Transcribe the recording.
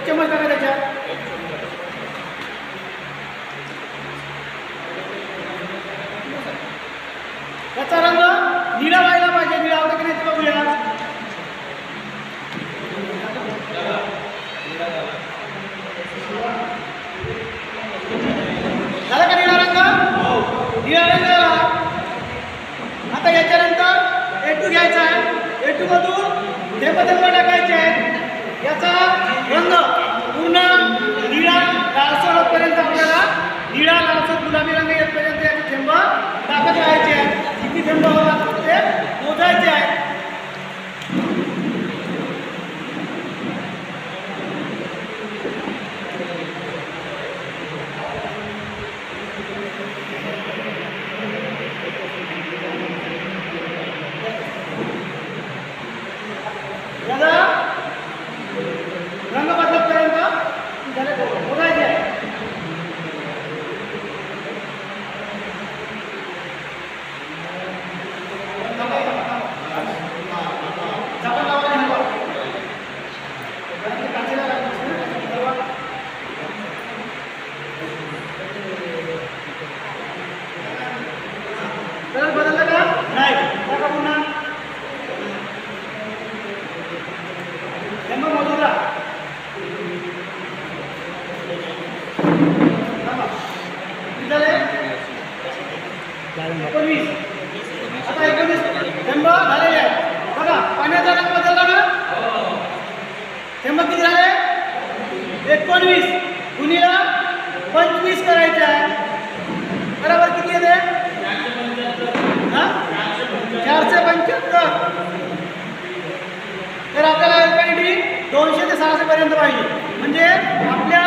1 चम्मच टाका त्याच्यात. याचा रंग निळा व्हायला पाहिजे. निळा होता की नाही ते बघूया. झाला का निळा रंग? निळा रंग झाला. आता याच्यानंतर A2 घ्यायचा आहे. A2 मधून थेंब टाकायचे आहेत. याचा रंग पूर्ण निळा लालसर होईपर्यंत आपल्याला निळा लालसर गुलाबी रंग येतपर्यंत याचे थेंब टाकत राहायचे आहेत. किती थेंब होतात ते मोजायचे आहेत. याला रंग बदलपर्यंत मोजायचे आहे. बदललं का नाही? बघा पुन्हा थेंब मोजू द्या. झाले 19. आता 19 थेंब झालेले आहेत. बघा पाण्याचा रंग बदलला ना. थेंब किती झाले? 19 गुणिले 25 करायचे आहे. बरोबर किती येते? 475. तर आपल्याला अल्कॅलिटी 200 ते 600 पर्यंत पाहिजे. म्हणजे आपल्या